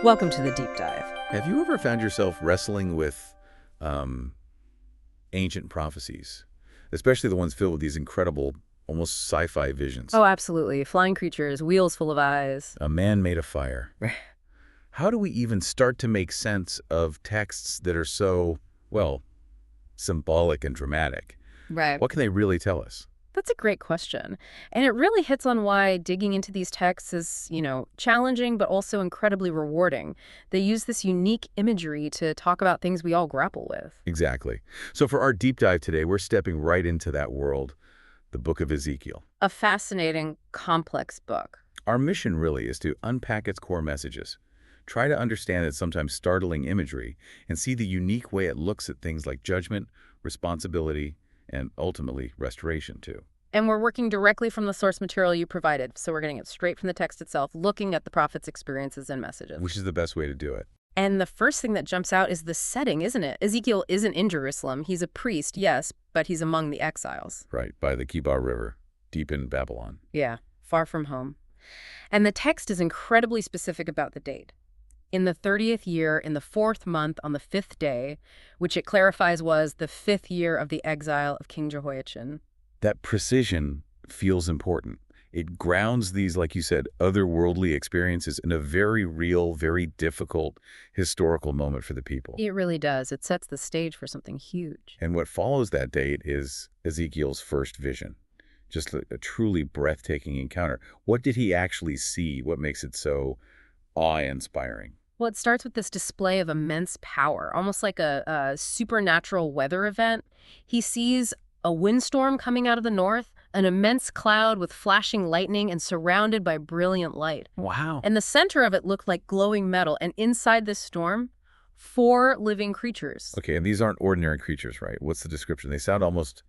Welcome to the deep dive. Have you ever found yourself wrestling with ancient prophecies, especially the ones filled with these incredible, almost sci-fi visions? Oh, absolutely. Flying creatures, wheels full of eyes. A man made of fire. How do we even start to make sense of texts that are so, well, symbolic and dramatic? Right. What can they really tell us? That's a great question. And it really hits on why digging into these texts is, challenging, but also incredibly rewarding. They use this unique imagery to talk about things we all grapple with. Exactly. So for our deep dive today, we're stepping right into that world, the Book of Ezekiel. A fascinating, complex book. Our mission really is to unpack its core messages, try to understand its sometimes startling imagery, and see the unique way it looks at things like judgment, responsibility, and ultimately restoration too. And we're working directly from the source material you provided, so we're getting it straight from the text itself, looking at the prophet's experiences and messages. Which is the best way to do it. And the first thing that jumps out is the setting, isn't it? Ezekiel isn't in Jerusalem. He's a priest, yes, but he's among the exiles. Right, by the Kebar River, deep in Babylon. Yeah, far from home. And the text is incredibly specific about the date. In the 30th year, in the 4th month, on the 5th day, which it clarifies was the 5th year of the exile of King Jehoiachin. That precision feels important. It grounds these, like you said, otherworldly experiences in a very real, very difficult historical moment for the people. It really does. It sets the stage for something huge. And what follows that date is Ezekiel's first vision. Just a truly breathtaking encounter. What did he actually see? What makes it so awe-inspiring? Well, it starts with this display of immense power, almost like a supernatural weather event. He sees a windstorm coming out of the north, an immense cloud with flashing lightning and surrounded by brilliant light. Wow. And the center of it looked like glowing metal, and inside this storm, 4 living creatures. Okay, and these aren't ordinary creatures, right? What's the description? They sound almost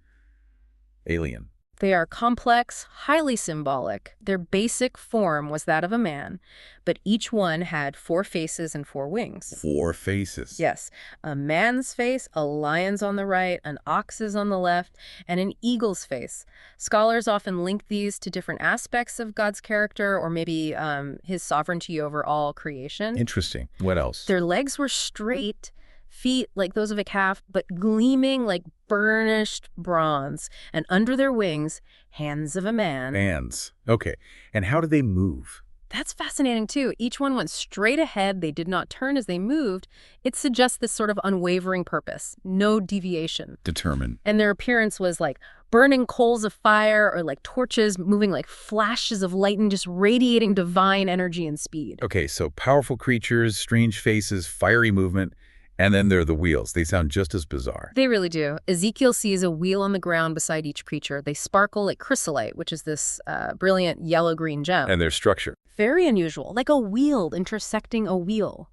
alien. They are complex, highly symbolic. Their basic form was that of a man, but each one had 4 faces and 4 wings. 4 faces. Yes, a man's face, a lion's on the right, an ox's on the left, and an eagle's face. Scholars often link these to different aspects of God's character or maybe his sovereignty over all creation. Interesting. What else? Their legs were straight, feet like those of a calf, but gleaming like burnished bronze, and under their wings, hands of a man. Hands. Okay. And how do they move? That's fascinating, too. Each one went straight ahead. They did not turn as they moved. It suggests this sort of unwavering purpose, no deviation. Determined. And their appearance was like burning coals of fire or like torches moving like flashes of lightning, just radiating divine energy and speed. Okay, so powerful creatures, strange faces, fiery movement, and then there are the wheels. They sound just as bizarre. They really do. Ezekiel sees a wheel on the ground beside each creature. They sparkle like chrysolite, which is this brilliant yellow-green gem. And their structure. Very unusual, like a wheel intersecting a wheel.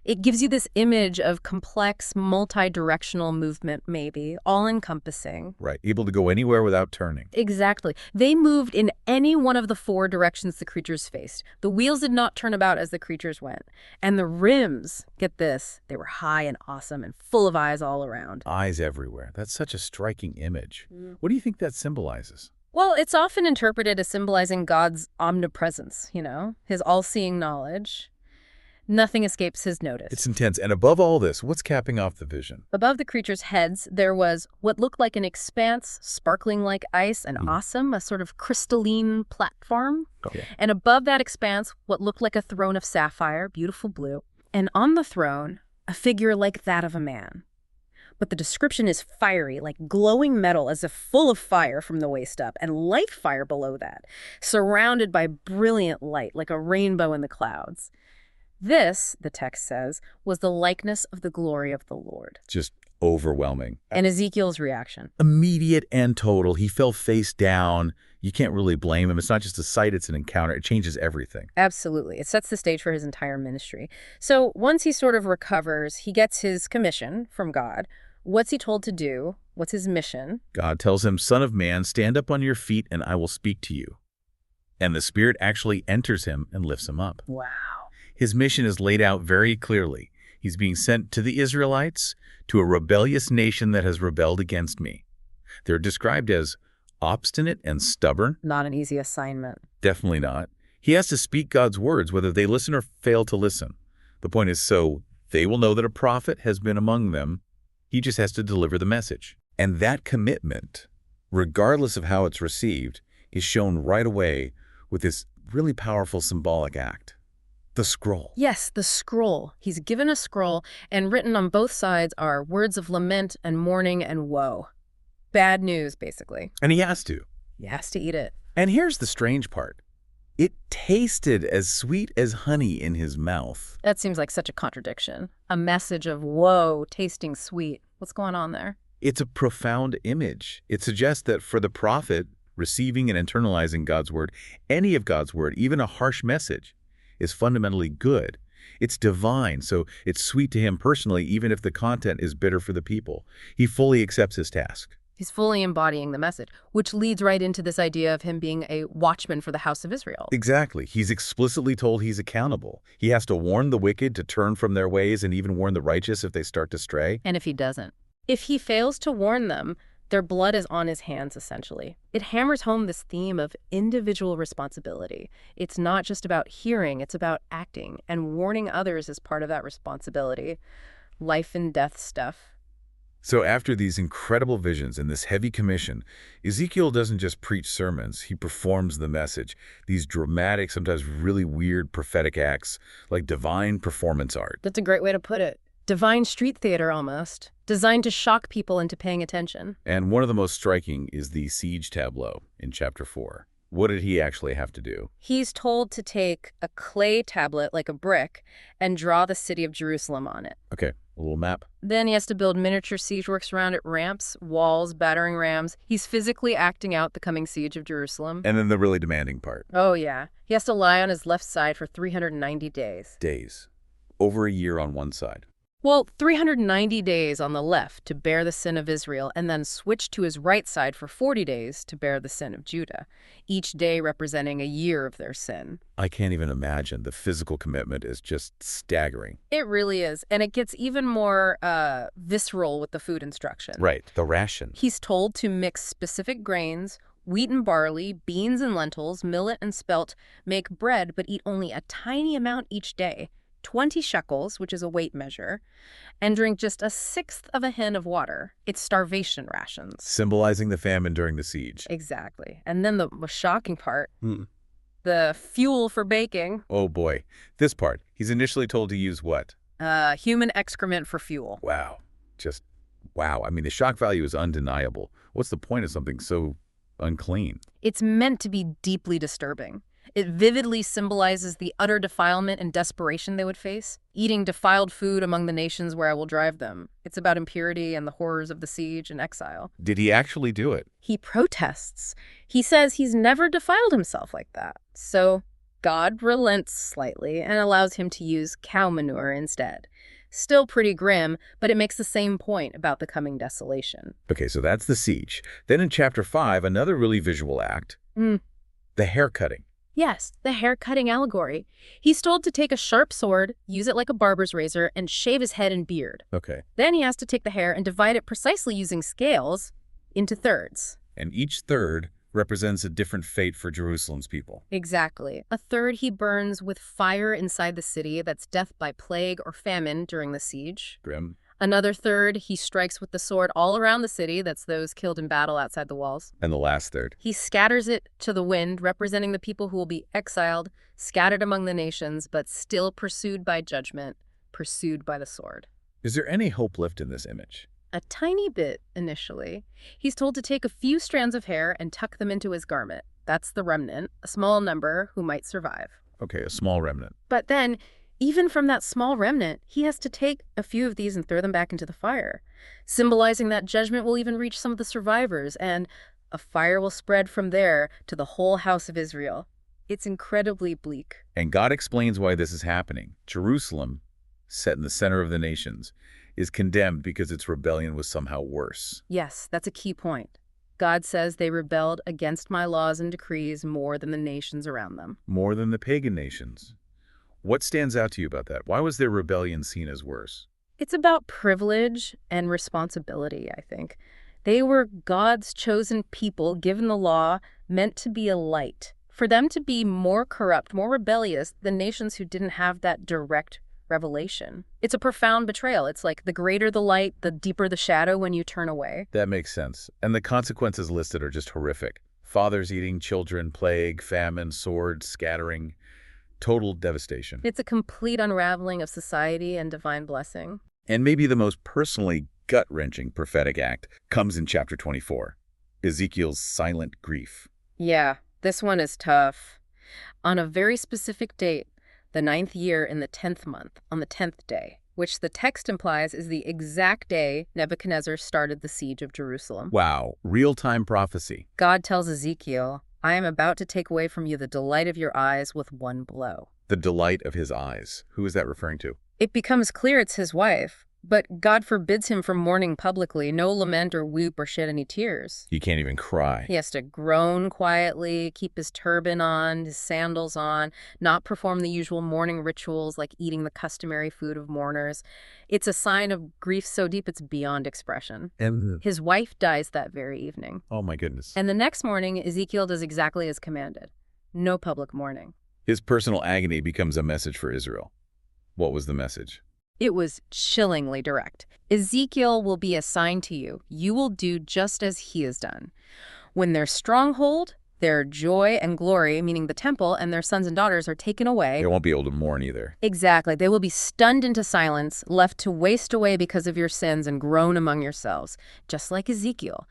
It gives you this image of complex, multi-directional movement, maybe, all-encompassing. Right, able to go anywhere without turning. Exactly. They moved in any one of the 4 directions the creatures faced. The wheels did not turn about as the creatures went. And the rims, get this, they were high and awesome and full of eyes all around. Eyes everywhere. That's such a striking image. What do you think that symbolizes? Well, it's often interpreted as symbolizing God's omnipresence, his all-seeing knowledge. Nothing escapes his notice. It's intense. And above all this, what's capping off the vision? Above the creatures' heads, there was what looked like an expanse, sparkling like ice and awesome, a sort of crystalline platform. Okay. And above that expanse, what looked like a throne of sapphire, beautiful blue. And on the throne, a figure like that of a man. But the description is fiery, like glowing metal as if full of fire from the waist up, and light fire below that, surrounded by brilliant light, like a rainbow in the clouds. This, the text says, was the likeness of the glory of the Lord. Just overwhelming. And Ezekiel's reaction. Immediate and total. He fell face down. You can't really blame him. It's not just a sight, it's an encounter. It changes everything. Absolutely. It sets the stage for his entire ministry. So once he sort of recovers, he gets his commission from God. What's he told to do? What's his mission? God tells him, "Son of man, stand up on your feet and I will speak to you." And the Spirit actually enters him and lifts him up. Wow. His mission is laid out very clearly. He's being sent to the Israelites, to a rebellious nation that has rebelled against me. They're described as obstinate and stubborn. Not an easy assignment. Definitely not. He has to speak God's words, whether they listen or fail to listen. The point is, so they will know that a prophet has been among them. He just has to deliver the message. And that commitment, regardless of how it's received, is shown right away with this really powerful symbolic act. The scroll. Yes, the scroll. He's given a scroll, and written on both sides are words of lament and mourning and woe. Bad news, basically. And he has to. He has to eat it. And here's the strange part. It tasted as sweet as honey in his mouth. That seems like such a contradiction. A message of woe tasting sweet. What's going on there? It's a profound image. It suggests that for the prophet, receiving and internalizing God's word, any of God's word, even a harsh message, is fundamentally good. It's divine, so it's sweet to him personally, even if the content is bitter for the people. He fully accepts his task. He's fully embodying the message, which leads right into this idea of him being a watchman for the house of Israel. Exactly. He's explicitly told he's accountable. He has to warn the wicked to turn from their ways and even warn the righteous if they start to stray. And if he doesn't? If he fails to warn them, their blood is on his hands, essentially. It hammers home this theme of individual responsibility. It's not just about hearing, it's about acting, and warning others is part of that responsibility. Life and death stuff. So after these incredible visions and this heavy commission, Ezekiel doesn't just preach sermons, he performs the message. These dramatic, sometimes really weird prophetic acts, like divine performance art. That's a great way to put it. Divine street theater, almost. Designed to shock people into paying attention. And one of the most striking is the siege tableau in chapter 4. What did he actually have to do? He's told to take a clay tablet, like a brick, and draw the city of Jerusalem on it. Okay, a little map. Then he has to build miniature siege works around it, ramps, walls, battering rams. He's physically acting out the coming siege of Jerusalem. And then the really demanding part. Oh, yeah. He has to lie on his left side for 390 days. Days. Over a year on one side. Well, 390 days on the left to bear the sin of Israel, and then switch to his right side for 40 days to bear the sin of Judah, each day representing a year of their sin. I can't even imagine. The physical commitment is just staggering. It really is, and it gets even more visceral with the food instruction. Right, the ration. He's told to mix specific grains, wheat and barley, beans and lentils, millet and spelt, make bread, but eat only a tiny amount each day. 20 shekels, which is a weight measure, and drink just a sixth of a hin of water. It's starvation rations. Symbolizing the famine during the siege. Exactly. And then the shocking part, the fuel for baking. Oh boy. This part. He's initially told to use what? Human excrement for fuel. Wow. Just wow. I mean, the shock value is undeniable. What's the point of something so unclean? It's meant to be deeply disturbing. It vividly symbolizes the utter defilement and desperation they would face, eating defiled food among the nations where I will drive them. It's about impurity and the horrors of the siege and exile. Did he actually do it? He protests. He says he's never defiled himself like that. So God relents slightly and allows him to use cow manure instead. Still pretty grim, but it makes the same point about the coming desolation. Okay, so that's the siege. Then in chapter 5, another really visual act. The hair cutting. Yes, the hair-cutting allegory. He's told to take a sharp sword, use it like a barber's razor, and shave his head and beard. Okay. Then he has to take the hair and divide it precisely using scales into thirds. And each third represents a different fate for Jerusalem's people. Exactly. A third he burns with fire inside the city. That's death by plague or famine during the siege. Grim. Another third he strikes with the sword all around the city. That's those killed in battle outside the walls. And the last third. He scatters it to the wind, representing the people who will be exiled, scattered among the nations, but still pursued by judgment, pursued by the sword. Is there any hope left in this image? A tiny bit, initially. He's told to take a few strands of hair and tuck them into his garment. That's the remnant, a small number who might survive. Okay, a small remnant. But then, even from that small remnant, he has to take a few of these and throw them back into the fire, symbolizing that judgment will even reach some of the survivors, and a fire will spread from there to the whole house of Israel. It's incredibly bleak. And God explains why this is happening. Jerusalem, set in the center of the nations, is condemned because its rebellion was somehow worse. Yes, that's a key point. God says they rebelled against my laws and decrees more than the nations around them. More than the pagan nations. What stands out to you about that? Why was their rebellion seen as worse? It's about privilege and responsibility, I think. They were God's chosen people, given the law, meant to be a light for them to be more corrupt, more rebellious than nations who didn't have that direct revelation. It's a profound betrayal. It's like the greater the light, the deeper the shadow when you turn away. That makes sense. And the consequences listed are just horrific. Fathers eating children, plague, famine, sword, scattering, total devastation. It's a complete unraveling of society and divine blessing. And maybe the most personally gut-wrenching prophetic act comes in chapter 24, Ezekiel's silent grief. Yeah, this one is tough. On a very specific date, the 9th year in the 10th month, on the 10th day, which the text implies is the exact day Nebuchadnezzar started the siege of Jerusalem. Wow, real-time prophecy. God tells Ezekiel, I am about to take away from you the delight of your eyes with one blow. The delight of his eyes. Who is that referring to? It becomes clear it's his wife, but God forbids him from mourning publicly, no lament or weep or shed any tears. He can't even cry. He has to groan quietly, keep his turban on, his sandals on, not perform the usual mourning rituals like eating the customary food of mourners. It's a sign of grief so deep it's beyond expression. And His wife dies that very evening. oh my goodness. And the next morning, Ezekiel does exactly as commanded. No public mourning. His personal agony becomes a message for Israel. What was the message? It was chillingly direct. Ezekiel will be assigned to you. You will do just as he has done. When their stronghold, their joy and glory, meaning the temple, and their sons and daughters are taken away. They won't be able to mourn either. Exactly. They will be stunned into silence, left to waste away because of your sins and groan among yourselves. Just like Ezekiel.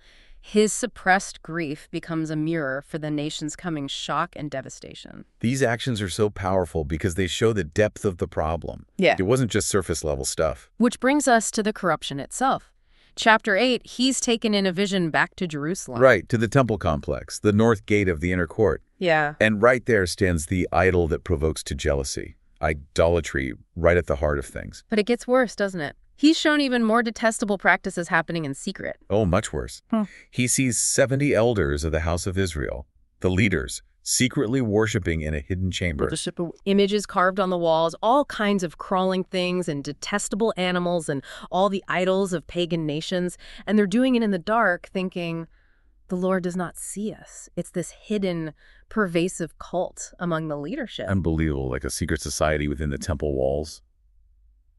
His suppressed grief becomes a mirror for the nation's coming shock and devastation. These actions are so powerful because they show the depth of the problem. Yeah. It wasn't just surface-level stuff. Which brings us to the corruption itself. Chapter 8, he's taken in a vision back to Jerusalem. Right, to the temple complex, the north gate of the inner court. Yeah. And right there stands the idol that provokes to jealousy. Idolatry, right at the heart of things. But it gets worse, doesn't it? He's shown even more detestable practices happening in secret. Oh, much worse. He sees 70 elders of the house of Israel, the leaders, secretly worshiping in a hidden chamber. Images carved on the walls, all kinds of crawling things and detestable animals and all the idols of pagan nations. And they're doing it in the dark, thinking, the Lord does not see us. It's this hidden, pervasive cult among the leadership. Unbelievable, like a secret society within the temple walls.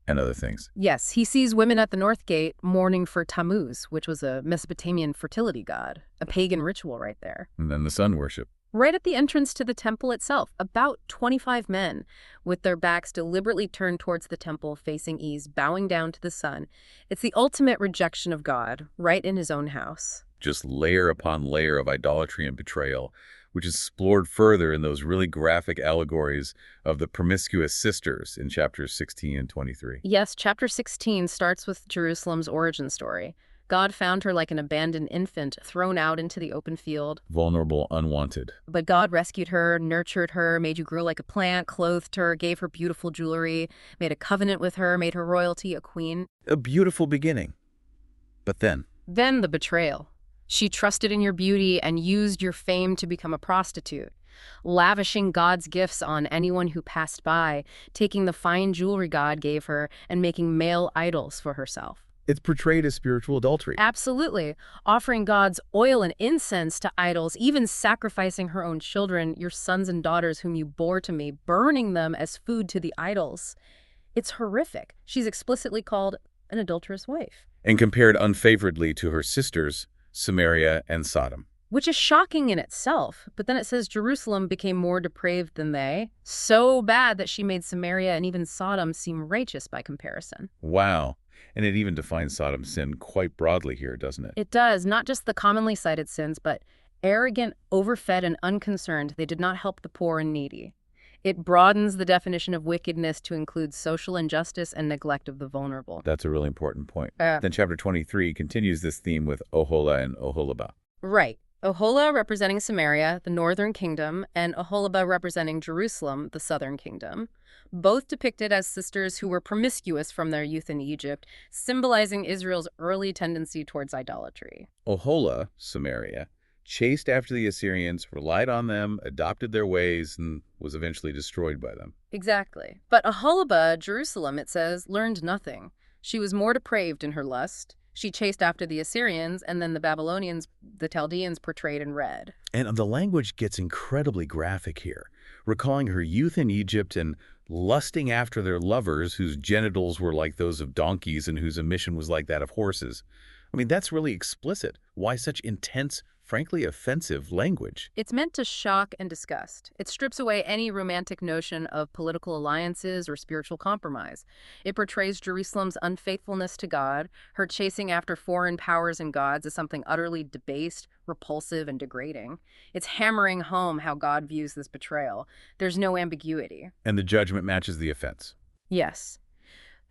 And other things. Yes, he sees women at the North Gate mourning for Tammuz, which was a Mesopotamian fertility god, a pagan ritual right there. And then the sun worship. Right at the entrance to the temple itself, about 25 men, with their backs deliberately turned towards the temple, facing east, bowing down to the sun. It's the ultimate rejection of God, right in his own house. Just layer upon layer of idolatry and betrayal, which is explored further in those really graphic allegories of the promiscuous sisters in chapters 16 and 23. Yes, chapter 16 starts with Jerusalem's origin story. God found her like an abandoned infant thrown out into the open field. Vulnerable, unwanted. But God rescued her, nurtured her, made you grow like a plant, clothed her, gave her beautiful jewelry, made a covenant with her, made her royalty, a queen. A beautiful beginning. But then the betrayal. She trusted in your beauty and used your fame to become a prostitute, lavishing God's gifts on anyone who passed by, taking the fine jewelry God gave her and making male idols for herself. it's portrayed as spiritual adultery. Absolutely. Offering God's oil and incense to idols, even sacrificing her own children, your sons and daughters whom you bore to me, burning them as food to the idols. It's horrific. She's explicitly called an adulterous wife. And compared unfavorably to her sisters, Samaria and Sodom. Which is shocking in itself. But then it says Jerusalem became more depraved than they. So bad that she made Samaria and even Sodom seem righteous by comparison. Wow. And it even defines Sodom's sin quite broadly here, doesn't it? It does. Not just the commonly cited sins, but arrogant, overfed, and unconcerned. They did not help the poor and needy. It broadens the definition of wickedness to include social injustice and neglect of the vulnerable. That's a really important point. Then chapter 23 continues this theme with Oholah and Oholibah. Right. Oholah representing Samaria, the northern kingdom, and Oholibah representing Jerusalem, the southern kingdom, both depicted as sisters who were promiscuous from their youth in Egypt, symbolizing Israel's early tendency towards idolatry. Oholah, Samaria, chased after the Assyrians, relied on them, adopted their ways, and was eventually destroyed by them. Exactly. But Oholibah, Jerusalem, it says, learned nothing. She was more depraved in her lust. She chased after the Assyrians, and then the Babylonians, the Chaldeans, portrayed in red. And the language gets incredibly graphic here, recalling her youth in Egypt and lusting after their lovers whose genitals were like those of donkeys and whose emission was like that of horses. I mean, that's really explicit. Why such intense, frankly offensive language? It's meant to shock and disgust. It strips away any romantic notion of political alliances or spiritual compromise. It portrays Jerusalem's unfaithfulness to God, her chasing after foreign powers and gods, as something utterly debased, repulsive, and degrading. It's hammering home how God views this betrayal. There's no ambiguity. And the judgment matches the offense. Yes.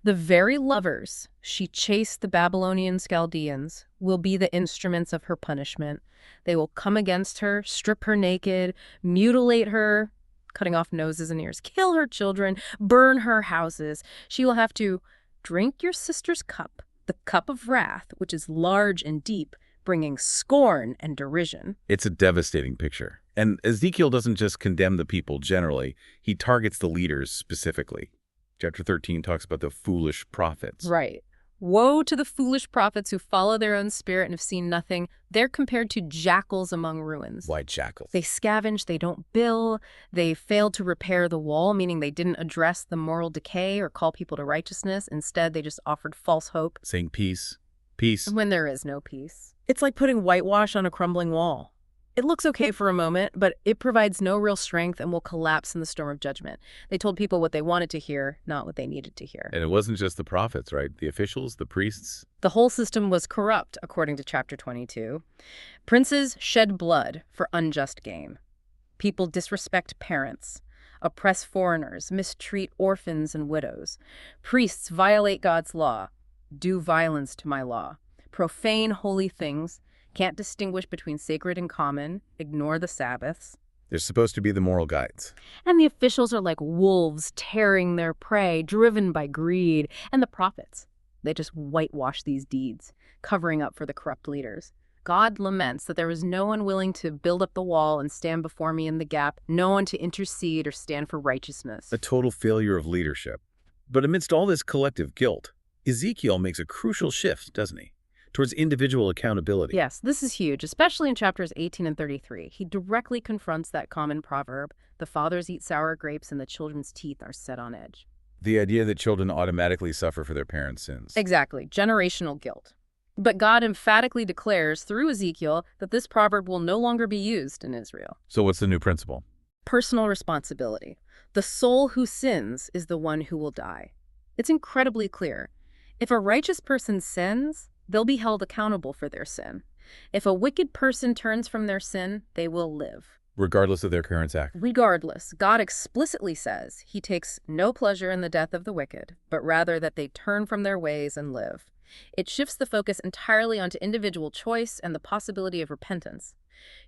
The very lovers she chased, the Babylonian Chaldeans, will be the instruments of her punishment. They will come against her, strip her naked, mutilate her, cutting off noses and ears, kill her children, burn her houses. She will have to drink your sister's cup, the cup of wrath, which is large and deep, bringing scorn and derision. It's a devastating picture. And Ezekiel doesn't just condemn the people generally, he targets the leaders specifically. Chapter 13 talks about the foolish prophets. Right. Woe to the foolish prophets who follow their own spirit and have seen nothing. They're compared to jackals among ruins. White jackals. They scavenge, they don't bill, they fail to repair the wall, meaning they didn't address the moral decay or call people to righteousness. Instead, they just offered false hope. Saying peace, peace. When there is no peace. It's like putting whitewash on a crumbling wall. It looks okay for a moment, but it provides no real strength and will collapse in the storm of judgment. They told people what they wanted to hear, not what they needed to hear. And it wasn't just the prophets, right? The officials, the priests. The whole system was corrupt, according to chapter 22. Princes shed blood for unjust gain. People disrespect parents, oppress foreigners, mistreat orphans and widows. Priests violate God's law, do violence to my law, profane holy things, can't distinguish between sacred and common, ignore the Sabbaths. They're supposed to be the moral guides. And the officials are like wolves tearing their prey, driven by greed. And the prophets, they just whitewash these deeds, covering up for the corrupt leaders. God laments that there was no one willing to build up the wall and stand before me in the gap, no one to intercede or stand for righteousness. A total failure of leadership. But amidst all this collective guilt, Ezekiel makes a crucial shift, doesn't he? Towards individual accountability. Yes, this is huge, especially in chapters 18 and 33. He directly confronts that common proverb, the fathers eat sour grapes and the children's teeth are set on edge. The idea that children automatically suffer for their parents' sins. Exactly, generational guilt. But God emphatically declares through Ezekiel that this proverb will no longer be used in Israel. So what's the new principle? Personal responsibility. The soul who sins is the one who will die. It's incredibly clear. If a righteous person sins, they'll be held accountable for their sin. If a wicked person turns from their sin, they will live. Regardless of their current act. Regardless, God explicitly says he takes no pleasure in the death of the wicked, but rather that they turn from their ways and live. It shifts the focus entirely onto individual choice and the possibility of repentance.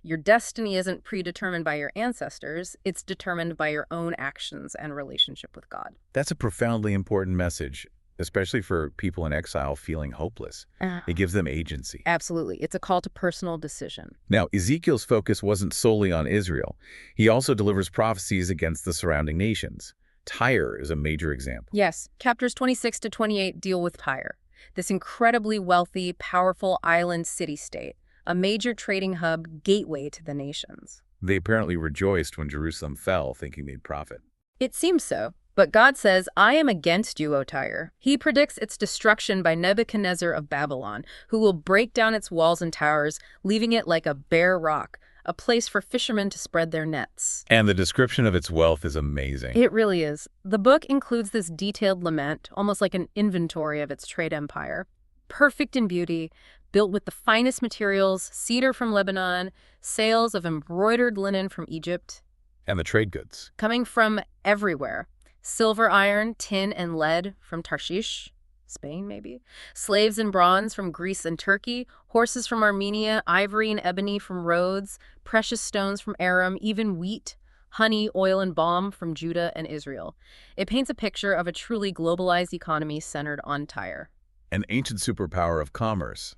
Your destiny isn't predetermined by your ancestors, it's determined by your own actions and relationship with God. That's a profoundly important message, especially for people in exile feeling hopeless. It gives them agency. Absolutely. It's a call to personal decision. Now, Ezekiel's focus wasn't solely on Israel. He also delivers prophecies against the surrounding nations. Tyre is a major example. Yes, chapters 26 to 28 deal with Tyre, this incredibly wealthy, powerful island city-state, a major trading hub, gateway to the nations. They apparently rejoiced when Jerusalem fell, thinking they'd profit. It seems so. But God says, I am against you, O Tyre. He predicts its destruction by Nebuchadnezzar of Babylon, who will break down its walls and towers, leaving it like a bare rock, a place for fishermen to spread their nets. And the description of its wealth is amazing. It really is. The book includes this detailed lament, almost like an inventory of its trade empire. Perfect in beauty, built with the finest materials, cedar from Lebanon, sails of embroidered linen from Egypt. And the trade goods. Coming from everywhere. Silver, iron, tin, and lead from Tarshish, Spain maybe. Slaves in bronze from Greece and Turkey. Horses from Armenia, ivory and ebony from Rhodes. Precious stones from Aram, even wheat, honey, oil, and balm from Judah and Israel. It paints a picture of a truly globalized economy centered on Tyre. An ancient superpower of commerce.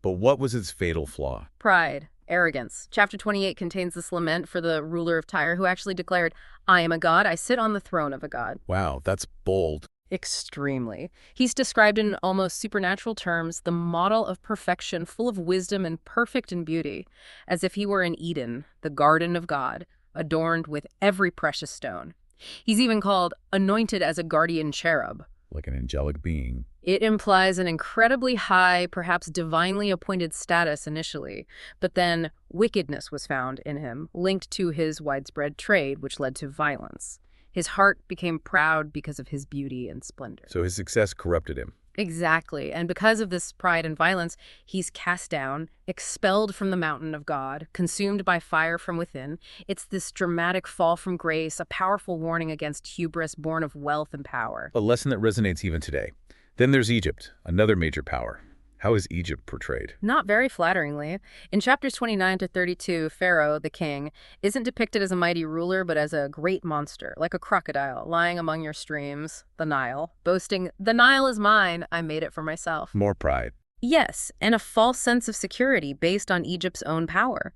But what was its fatal flaw? Pride. Arrogance. Chapter 28 contains this lament for the ruler of Tyre who actually declared, I am a god, I sit on the throne of a god. Wow, that's bold. Extremely. He's described in almost supernatural terms, the model of perfection, full of wisdom and perfect in beauty, as if he were in Eden, the garden of God, adorned with every precious stone. He's even called anointed as a guardian cherub. Like an angelic being. It implies an incredibly high, perhaps divinely appointed status initially, but then wickedness was found in him, linked to his widespread trade, which led to violence. His heart became proud because of his beauty and splendor. So his success corrupted him. Exactly. And because of this pride and violence, he's cast down, expelled from the mountain of God, consumed by fire from within. It's this dramatic fall from grace, a powerful warning against hubris born of wealth and power. A lesson that resonates even today. Then there's Egypt, another major power. How is Egypt portrayed? Not very flatteringly. In chapters 29 to 32, Pharaoh, the king, isn't depicted as a mighty ruler, but as a great monster, like a crocodile, lying among your streams, the Nile, boasting, "The Nile is mine, I made it for myself." More pride. Yes, and a false sense of security based on Egypt's own power.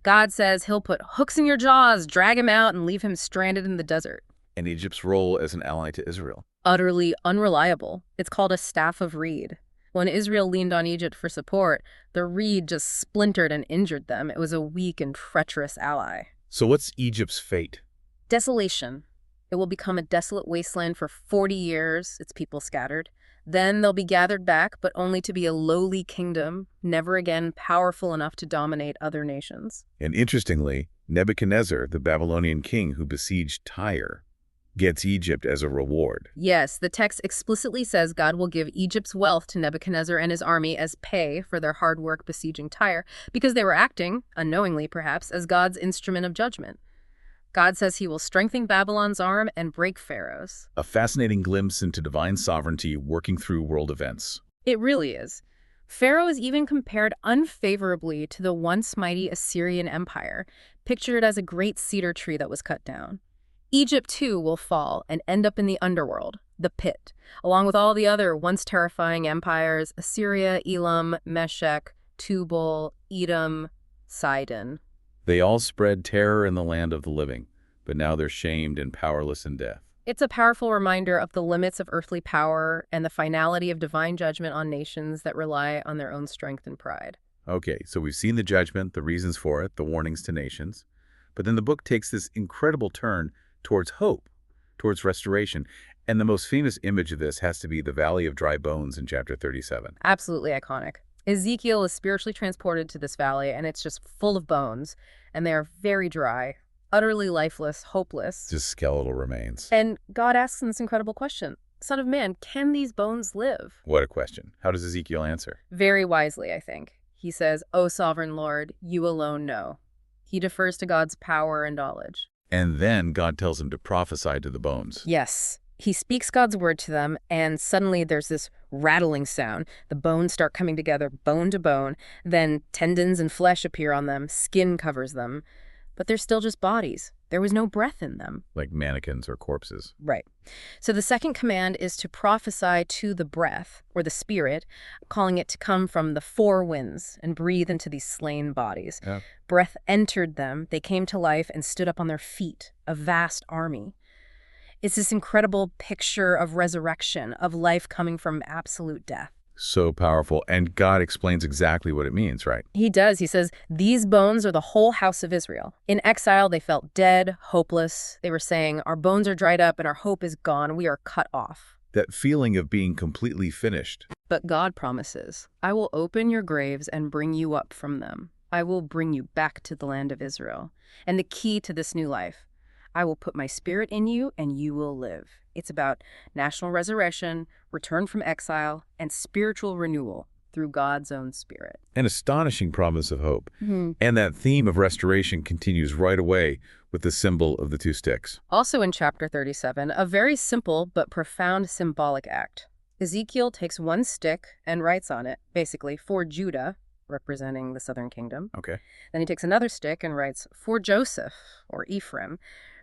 God says he'll put hooks in your jaws, drag him out, and leave him stranded in the desert. And Egypt's role as an ally to Israel. Utterly unreliable. It's called a staff of reed. When Israel leaned on Egypt for support, the reed just splintered and injured them. It was a weak and treacherous ally. So what's Egypt's fate? Desolation. It will become a desolate wasteland for 40 years, its people scattered. Then they'll be gathered back, but only to be a lowly kingdom, never again powerful enough to dominate other nations. And interestingly, Nebuchadnezzar, the Babylonian king who besieged Tyre, gets Egypt as a reward. Yes, the text explicitly says God will give Egypt's wealth to Nebuchadnezzar and his army as pay for their hard work besieging Tyre, because they were acting, unknowingly perhaps, as God's instrument of judgment. God says he will strengthen Babylon's arm and break Pharaoh's. A fascinating glimpse into divine sovereignty working through world events. It really is. Pharaoh is even compared unfavorably to the once mighty Assyrian Empire, pictured as a great cedar tree that was cut down. Egypt, too, will fall and end up in the underworld, the pit, along with all the other once terrifying empires, Assyria, Elam, Meshech, Tubal, Edom, Sidon. They all spread terror in the land of the living, but now they're shamed and powerless in death. It's a powerful reminder of the limits of earthly power and the finality of divine judgment on nations that rely on their own strength and pride. Okay, so we've seen the judgment, the reasons for it, the warnings to nations. But then the book takes this incredible turn towards hope, towards restoration. And the most famous image of this has to be the Valley of Dry Bones in chapter 37. Absolutely iconic. Ezekiel is spiritually transported to this valley, and it's just full of bones, and they are very dry, utterly lifeless, hopeless. Just skeletal remains. And God asks him this incredible question, "Son of man, can these bones live?" What a question. How does Ezekiel answer? Very wisely, I think. He says, "O sovereign Lord, you alone know." He defers to God's power and knowledge. And then God tells him to prophesy to the bones. Yes. He speaks God's word to them, and suddenly there's this rattling sound. The bones start coming together, bone to bone. Then tendons and flesh appear on them, skin covers them. But they're still just bodies. There was no breath in them. Like mannequins or corpses. Right. So the second command is to prophesy to the breath, or the spirit, calling it to come from the four winds and breathe into these slain bodies. Yeah. Breath entered them, they came to life and stood up on their feet, a vast army. It's this incredible picture of resurrection, of life coming from absolute death. So powerful. And God explains exactly what it means, right? He does. He says, these bones are the whole house of Israel. In exile, they felt dead, hopeless. They were saying, our bones are dried up and our hope is gone. We are cut off. That feeling of being completely finished. But God promises, I will open your graves and bring you up from them. I will bring you back to the land of Israel. And the key to this new life, I will put my spirit in you and you will live. It's about national resurrection, return from exile, and spiritual renewal through God's own spirit. An astonishing promise of hope. And that theme of restoration continues right away with the symbol of the two sticks. Also in chapter 37, a very simple but profound symbolic act. Ezekiel takes one stick and writes on it, basically, for Judah, representing the southern kingdom. Okay. Then he takes another stick and writes, for Joseph, or Ephraim,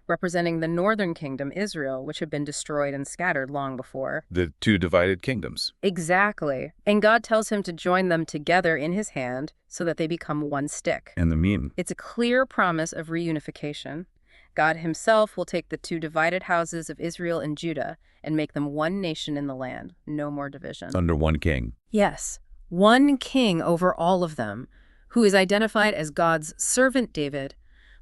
representing the northern kingdom, Israel, which had been destroyed and scattered long before. The two divided kingdoms. Exactly. And God tells him to join them together in his hand so that they become one stick. And the meaning. It's a clear promise of reunification. God himself will take the two divided houses of Israel and Judah and make them one nation in the land. No more division. Under one king. Yes, one king over all of them, who is identified as God's servant David,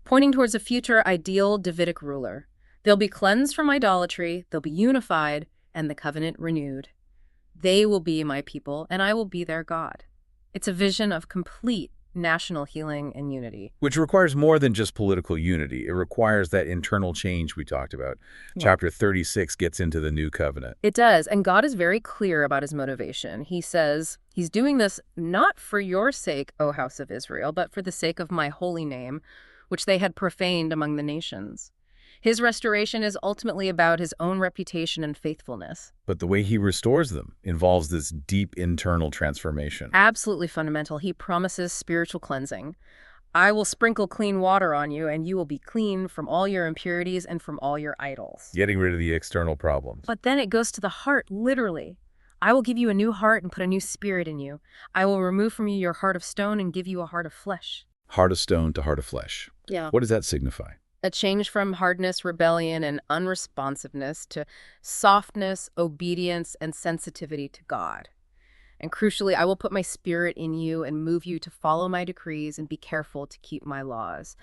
pointing towards a future ideal Davidic ruler. They'll be cleansed from idolatry, they'll be unified, and the covenant renewed. They will be my people, and I will be their God. It's a vision of complete national healing and unity. Which requires more than just political unity. It requires that internal change we talked about. Yeah. Chapter 36 gets into the new covenant. It does, and God is very clear about his motivation. He says, he's doing this not for your sake, O house of Israel, but for the sake of my holy name, which they had profaned among the nations. His restoration is ultimately about his own reputation and faithfulness. But the way he restores them involves this deep internal transformation. Absolutely fundamental. He promises spiritual cleansing. I will sprinkle clean water on you, and you will be clean from all your impurities and from all your idols. Getting rid of the external problems. But then it goes to the heart, literally. I will give you a new heart and put a new spirit in you. I will remove from you your heart of stone and give you a heart of flesh. Heart of stone to heart of flesh. Yeah. What does that signify? A change from hardness, rebellion, and unresponsiveness to softness, obedience, and sensitivity to God. And crucially, I will put my spirit in you and move you to follow my decrees and be careful to keep my laws.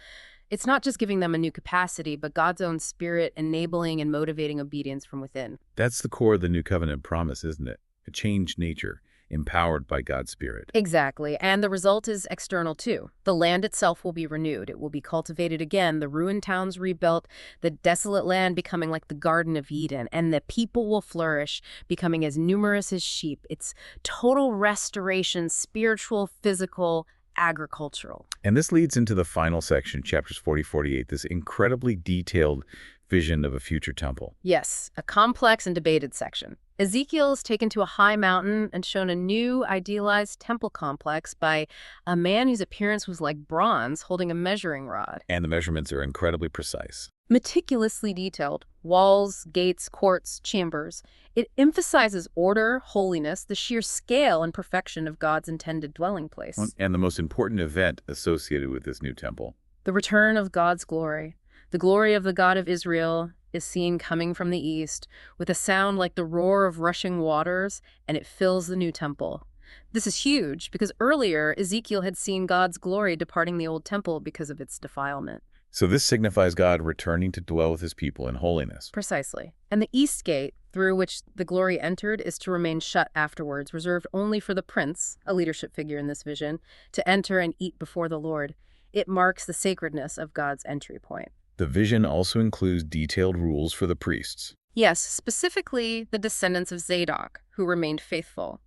It's not just giving them a new capacity, but God's own spirit enabling and motivating obedience from within. That's the core of the new covenant promise, isn't it? A changed nature, empowered by God's Spirit. Exactly, and the result is external too. The land itself will be renewed. It will be cultivated again, the ruined towns rebuilt, the desolate land becoming like the Garden of Eden, and the people will flourish, becoming as numerous as sheep. It's total restoration, spiritual, physical, agricultural. And this leads into the final section, chapters 40-48, this incredibly detailed vision of a future temple. Yes, a complex and debated section. Ezekiel is taken to a high mountain and shown a new, idealized temple complex by a man whose appearance was like bronze holding a measuring rod. And the measurements are incredibly precise. Meticulously detailed. Walls, gates, courts, chambers. It emphasizes order, holiness, the sheer scale and perfection of God's intended dwelling place. And the most important event associated with this new temple. The return of God's glory. The glory of the God of Israel is seen coming from the east with a sound like the roar of rushing waters, and it fills the new temple. This is huge because earlier Ezekiel had seen God's glory departing the old temple because of its defilement. So this signifies God returning to dwell with his people in holiness. Precisely. And the east gate, through which the glory entered, is to remain shut afterwards, reserved only for the prince, a leadership figure in this vision, to enter and eat before the Lord. It marks the sacredness of God's entry point. The vision also includes detailed rules for the priests. Yes, specifically the descendants of Zadok, who remained faithful.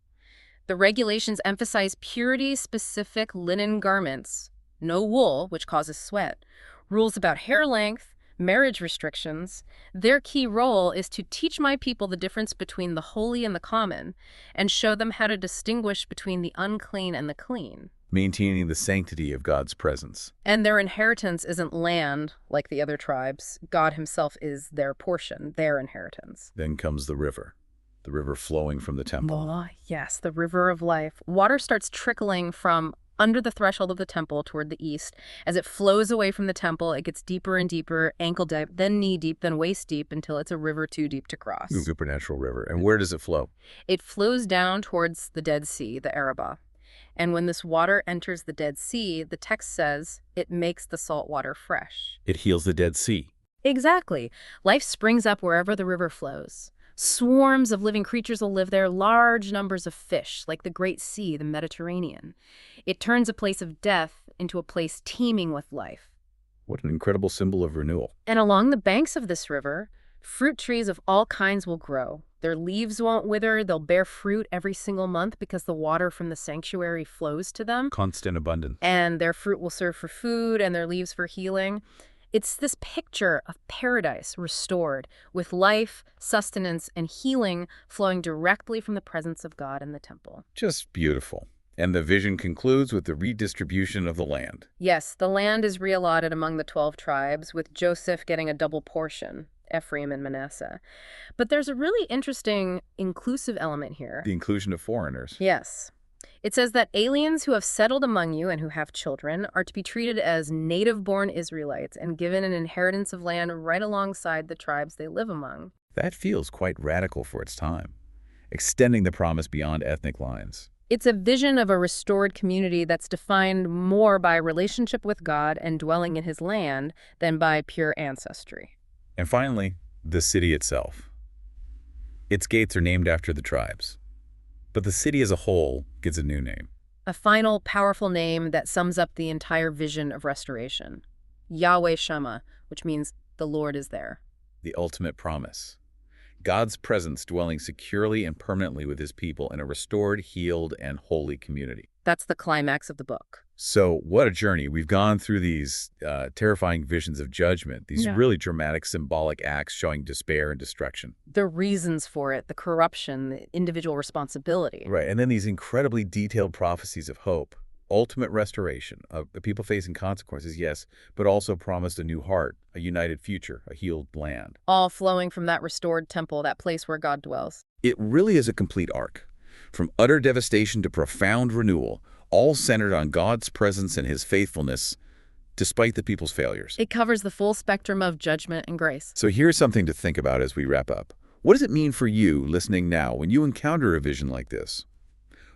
The regulations emphasize purity-specific linen garments, no wool, which causes sweat, rules about hair length, marriage restrictions. Their key role is to teach my people the difference between the holy and the common, and show them how to distinguish between the unclean and the clean. Maintaining the sanctity of God's presence. And their inheritance isn't land like the other tribes. God himself is their portion, their inheritance. Then comes the river flowing from the temple. Yes, the river of life. Water starts trickling from under the threshold of the temple toward the east. As it flows away from the temple, it gets deeper and deeper, ankle deep, then knee deep, then waist deep, until it's a river too deep to cross. Supernatural river. And where does it flow? It flows down towards the Dead Sea, the Arabah. And when this water enters the Dead Sea, the text says it makes the salt water fresh. It heals the Dead Sea. Exactly. Life springs up wherever the river flows. Swarms of living creatures will live there, large numbers of fish, like the Great Sea, the Mediterranean. It turns a place of death into a place teeming with life. What an incredible symbol of renewal. And along the banks of this river, fruit trees of all kinds will grow. Their leaves won't wither. They'll bear fruit every single month because the water from the sanctuary flows to them. Constant abundance. And their fruit will serve for food and their leaves for healing. It's this picture of paradise restored, with life, sustenance, and healing flowing directly from the presence of God in the temple. Just beautiful. And the vision concludes with the redistribution of the land. Yes, the land is reallotted among the 12 tribes, with Joseph getting a double portion, Ephraim and Manasseh. But there's a really interesting inclusive element here. The inclusion of foreigners. Yes. It says that aliens who have settled among you and who have children are to be treated as native-born Israelites and given an inheritance of land right alongside the tribes they live among. That feels quite radical for its time, extending the promise beyond ethnic lines. It's a vision of a restored community that's defined more by relationship with God and dwelling in his land than by pure ancestry. And finally, the city itself. Its gates are named after the tribes. But the city as a whole gets a new name. A final, powerful name that sums up the entire vision of restoration. Yahweh Shammah, which means the Lord is there. The ultimate promise. God's presence dwelling securely and permanently with his people in a restored, healed, and holy community. That's the climax of the book. So what a journey. We've gone through these terrifying visions of judgment, these really dramatic symbolic acts showing despair and destruction. The reasons for it, the corruption, the individual responsibility. Right, and then these incredibly detailed prophecies of hope, ultimate restoration, of the people facing consequences, yes, but also promised a new heart, a united future, a healed land. All flowing from that restored temple, that place where God dwells. It really is a complete arc. From utter devastation to profound renewal, all centered on God's presence and his faithfulness, despite the people's failures. It covers the full spectrum of judgment and grace. So here's something to think about as we wrap up. What does it mean for you, listening now, when you encounter a vision like this?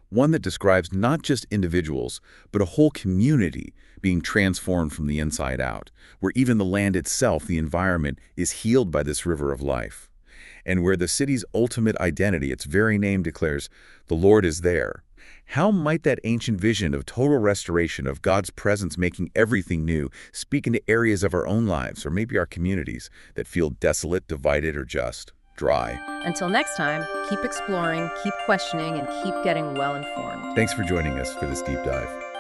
One that describes not just individuals, but a whole community being transformed from the inside out, where even the land itself, the environment, is healed by this river of life. And where the city's ultimate identity, its very name declares, the Lord is there. How might that ancient vision of total restoration, of God's presence making everything new, speak into areas of our own lives, or maybe our communities, that feel desolate, divided, or just dry? Until next time, keep exploring, keep questioning, and keep getting well informed. Thanks for joining us for this deep dive.